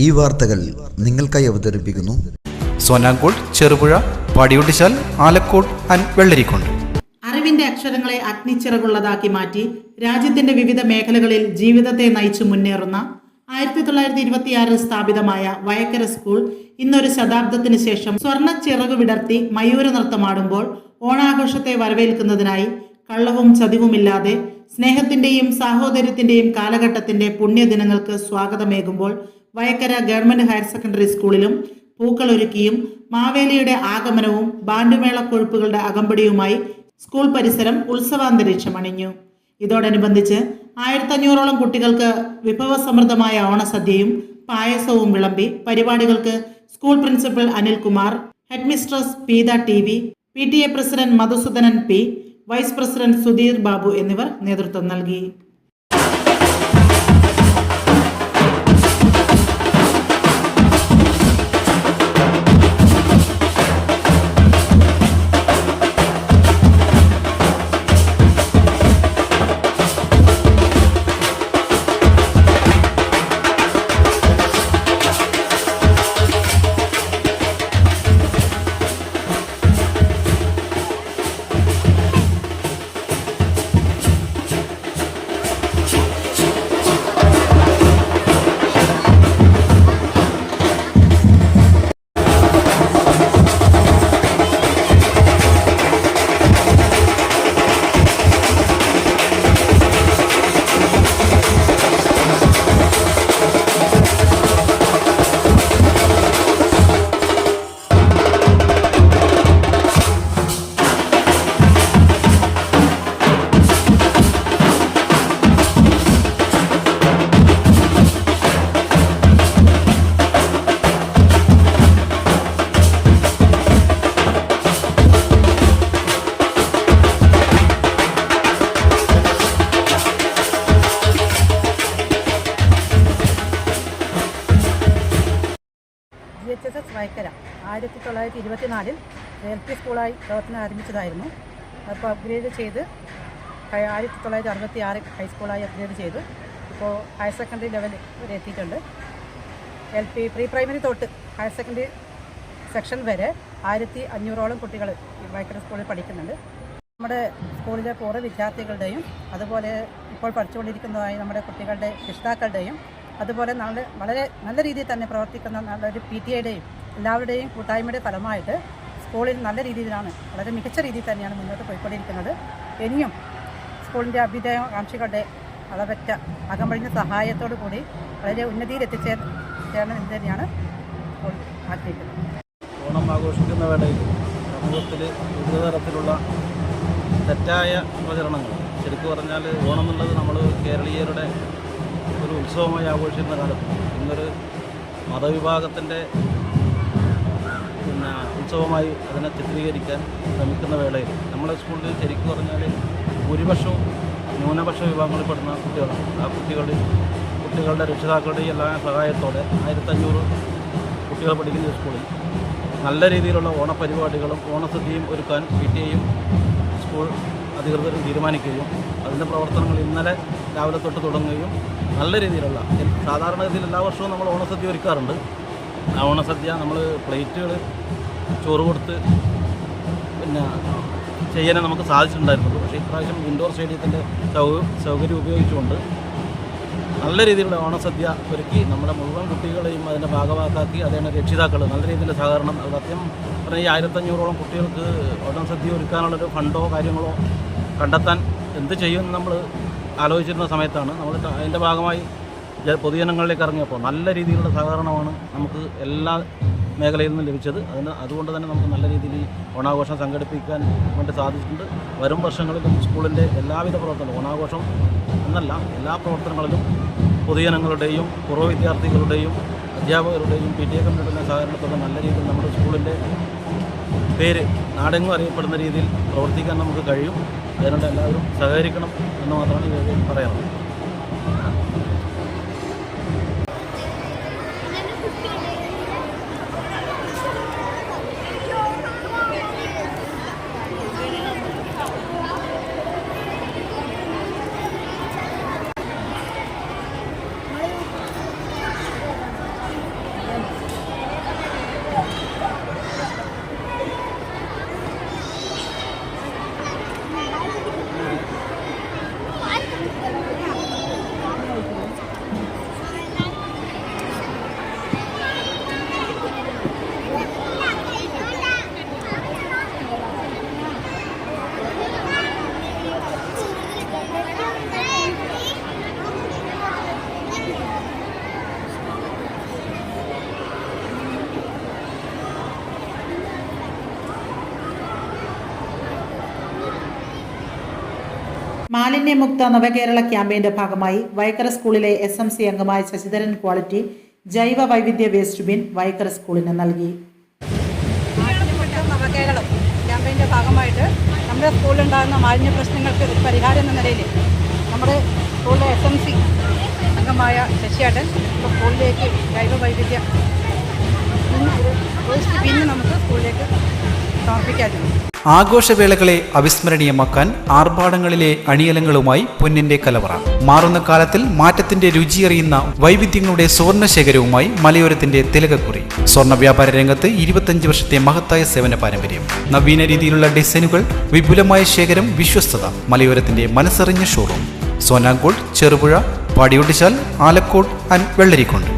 ഈ വാർത്തകൾ നിങ്ങൾക്കായി അവതരിപ്പിക്കുന്നു സോനാങ്കോട്, ചെറുപുഴ, പാടിയൊട്ടിച്ചാൽ, ആലക്കോട് ആൻഡ് വെള്ളരിക്കുണ്ട്. അറിവിന്റെ അക്ഷരങ്ങളെ അഗ്നിച്ചിറകുള്ളതാക്കി മാറ്റി രാജ്യത്തിന്റെ വിവിധ മേഖലകളിൽ ജീവിതത്തെ നയിച്ചു മുന്നേറുന്ന 1926 സ്ഥാപിതമായ വയക്കര സ്കൂൾ ഇന്നൊരു ശതാബ്ദത്തിന് ശേഷം സ്വർണ്ണ ചിറകു വിടർത്തി മയൂര നൃത്തമാടുമ്പോൾ ഓണാഘോഷത്തെ വരവേൽക്കുന്നതിനായി കള്ളവും ചതിവുമില്ലാതെ സ്നേഹത്തിന്റെയും സാഹോദര്യത്തിന്റെയും കാലഘട്ടത്തിന്റെ പുണ്യദിനങ്ങൾക്ക് സ്വാഗതമേകുമ്പോൾ വയക്കര ഗവൺമെന്റ് ഹയർ സെക്കൻഡറി സ്കൂളിലും പൂക്കളൊരുക്കിയും മാവേലിയുടെ ആഗമനവും ബാൻഡുമേള കൊഴുപ്പുകളുടെ അകമ്പടിയുമായി സ്കൂൾ പരിസരം ഉത്സവാന്തരീക്ഷമണിഞ്ഞു. ഇതോടനുബന്ധിച്ച് 1500ഓളം കുട്ടികൾക്ക് വിഭവസമൃദ്ധമായ ഓണസദ്യയും പായസവും വിളമ്പി പരിപാടികൾക്ക് school principal Anilkumar, headmistress Peetha TV, PTA president Madhusudanan P, vice president Sudheer Babu എന്നിവർ നേതൃത്വം നൽകി. GHSS വയക്കര 1924 LP സ്കൂളായി പ്രവർത്തനം ആരംഭിച്ചതായിരുന്നു. അപ്പോൾ അപ്ഗ്രേഡ് ചെയ്ത് 1966 ഹൈസ്കൂളായി അപ്ഗ്രേഡ് ചെയ്തു. ഇപ്പോൾ ഹയർ സെക്കൻഡറി ലെവൽ വരെ എത്തിയിട്ടുണ്ട്. LP പ്രീ പ്രൈമറി തൊട്ട് ഹയർ സെക്കൻഡറി സെക്ഷൻ വരെ 1500ഓളം കുട്ടികൾ വയക്കര സ്കൂളിൽ പഠിക്കുന്നുണ്ട്. നമ്മുടെ സ്കൂളിലെ പൂർവ്വ വിദ്യാർത്ഥികളുടെയും അതുപോലെ ഇപ്പോൾ പഠിച്ചുകൊണ്ടിരിക്കുന്നതായ നമ്മുടെ കുട്ടികളുടെ രക്ഷിതാക്കളുടെയും അതുപോലെ വളരെ നല്ല രീതിയിൽ തന്നെ പ്രവർത്തിക്കുന്ന നല്ലൊരു PTA എല്ലാവരുടെയും കൂട്ടായ്മയുടെ ഫലമായിട്ട് സ്കൂളിൽ നല്ല രീതിയിലാണ്, വളരെ മികച്ച രീതിയിൽ തന്നെയാണ് മുന്നോട്ട് പോയിക്കൊണ്ടിരിക്കുന്നത്. ഇനിയും സ്കൂളിൻ്റെ അഭ്യുദയകാംക്ഷികളുടെ അളവറ്റ അകമ്പഴിഞ്ഞ സഹായത്തോടു കൂടി വളരെ ഉന്നതിയിൽ എത്തിച്ചേരണം എന്ന് തന്നെയാണ് സ്കൂൾ ആഗ്രഹിക്കുന്നത്. ഓണം ആഘോഷിക്കുന്ന വേളയിൽ സമൂഹത്തിൽ വിവിധ തരത്തിലുള്ള തെറ്റായ പ്രചരണങ്ങൾ, ശരിക്കും പറഞ്ഞാൽ ഓണം എന്നുള്ളത് നമ്മൾ കേരളീയരുടെ ഒരു ഉത്സവമായി ആഘോഷിക്കുന്ന കാലത്ത് ഇന്നൊരു മതവിഭാഗത്തിൻ്റെ ഉത്സവമായി അതിനെ ചിത്രീകരിക്കാൻ ശ്രമിക്കുന്ന വേളയിൽ നമ്മളെ സ്കൂളിൽ ശരിക്കും പറഞ്ഞാൽ ഭൂരിപക്ഷവും ന്യൂനപക്ഷ വിഭാഗങ്ങളിൽപ്പെടുന്ന കുട്ടികളാണ്. ആ കുട്ടികളുടെ രക്ഷിതാക്കളുടെയും എല്ലാ സഹായത്തോടെ 1500 കുട്ടികൾ പഠിക്കുന്ന സ്കൂളിൽ നല്ല രീതിയിലുള്ള ഓണപരിപാടികളും ഓണസദ്യയും ഒരുക്കാൻ PTA സ്കൂൾ അധികൃതരും തീരുമാനിക്കുകയും അതിൻ്റെ പ്രവർത്തനങ്ങൾ ഇന്നലെ രാവിലെ തൊട്ട് തുടങ്ങുകയും നല്ല രീതിയിലുള്ള സാധാരണഗതിയിൽ എല്ലാ വർഷവും നമ്മൾ ഓണസദ്യ ഒരുക്കാറുണ്ട്. ആ ഓണസദ്യ നമ്മൾ പ്ലേറ്റുകൾ ചോറ് കൊടുത്ത് ചെയ്യാനേ നമുക്ക് സാധിച്ചിട്ടുണ്ടായിരുന്നുള്ളൂ. പക്ഷേ ഇപ്രാവശ്യം ഇൻഡോർ സ്റ്റേഡിയത്തിൻ്റെ സൗകര്യം ഉപയോഗിച്ചുകൊണ്ട് നല്ല രീതിയിലുള്ള ഓണസദ്യ ഒരുക്കി നമ്മുടെ മുഴുവൻ കുട്ടികളെയും അതിൻ്റെ ഭാഗമാക്കി അതിൻ്റെ രക്ഷിതാക്കൾ നല്ല രീതിയിലുള്ള സഹകരണം. സത്യം പറഞ്ഞാൽ ഈ 1500ഓളം കുട്ടികൾക്ക് ഓണസദ്യ ഒരുക്കാനുള്ളൊരു ഫണ്ടോ കാര്യങ്ങളോ കണ്ടെത്താൻ എന്ത് ചെയ്യുമെന്ന് നമ്മൾ ആലോചിച്ചിരുന്ന സമയത്താണ് നമ്മൾ അതിൻ്റെ ഭാഗമായി പൊതുജനങ്ങളിലേക്ക് ഇറങ്ങിയപ്പോൾ നല്ല രീതിയിലുള്ള സഹകരണമാണ് നമുക്ക് എല്ലാ മേഖലയിൽ നിന്നും ലഭിച്ചത്. അതുകൊണ്ട് തന്നെ നമുക്ക് നല്ല രീതിയിൽ ഈ ഓണാഘോഷം സംഘടിപ്പിക്കാൻ വേണ്ടി സാധിച്ചിട്ടുണ്ട്. വരും വർഷങ്ങളിലും സ്കൂളിൻ്റെ എല്ലാവിധ പ്രവർത്തനങ്ങളും ഓണാഘോഷം എന്നല്ല എല്ലാ പ്രവർത്തനങ്ങളിലും പൊതുജനങ്ങളുടെയും പൂർവ്വ വിദ്യാർത്ഥികളുടെയും അധ്യാപകരുടെയും PTA കമ്മിറ്റിയുടെ സഹകരണത്തോടെ നല്ല രീതിയിൽ നമ്മുടെ സ്കൂളിൻ്റെ പേര് നാടെങ്ങും അറിയപ്പെടുന്ന രീതിയിൽ പ്രവർത്തിക്കാൻ നമുക്ക് കഴിയും. അതിനുള്ള എല്ലാവരും സഹകരിക്കണം എന്ന് മാത്രമാണ് ഈ പറയാനുള്ളത്. മാലിന്യമുക്ത നവകേരള ക്യാമ്പയിന്റെ ഭാഗമായി വൈക്കര സ്കൂളിലെ SMC അംഗമായ ശശിധരൻ ക്വാളിറ്റി ജൈവ വൈവിധ്യ വേസ്റ്റ് ബിൻ വൈക്കര സ്കൂളിന് നൽകി. മാലിന്യമുക്ത നവകേരളം ക്യാമ്പയിന്റെ ഭാഗമായിട്ട് നമ്മുടെ സ്കൂളിലുണ്ടാകുന്ന മാലിന്യ പ്രശ്നങ്ങൾക്ക് ഒരു പരിഹാരം എന്ന നിലയിൽ നമ്മുടെ സ്കൂളിലെ SMC അംഗമായ ശശിയേട്ടൻ ഇപ്പോൾ സ്കൂളിലേക്ക് ജൈവ വൈവിധ്യ വേസ്റ്റ് ബിന്ന് നമുക്ക് സ്കൂളിലേക്ക് സമർപ്പിക്കാറുണ്ട്. ആഘോഷവേളകളെ അവിസ്മരണീയമാക്കാൻ ആർഭാടങ്ങളിലെ അണിയലങ്ങളുമായി പൊന്നിന്റെ കലവറ. മാറുന്ന കാലത്തിൽ മാറ്റത്തിന്റെ രുചിയറിയുന്ന വൈവിധ്യങ്ങളുടെ സ്വർണ്ണശേഖരവുമായി മലയോരത്തിന്റെ തിലകക്കുറി. സ്വർണ്ണ വ്യാപാര രംഗത്ത് 25 വർഷത്തെ മഹത്തായ സേവന പാരമ്പര്യം. നവീന രീതിയിലുള്ള ഡിസൈനുകൾ, വിപുലമായ ശേഖരം, വിശ്വസ്തത. മലയോരത്തിന്റെ മനസ്സറിഞ്ഞ ഷോറൂം. സോനാങ്കോട്, ചെറുപുഴ, പാടിയൊട്ടിച്ചാൽ, ആലക്കോട് ആൻഡ് വെള്ളരിക്കുണ്ട്.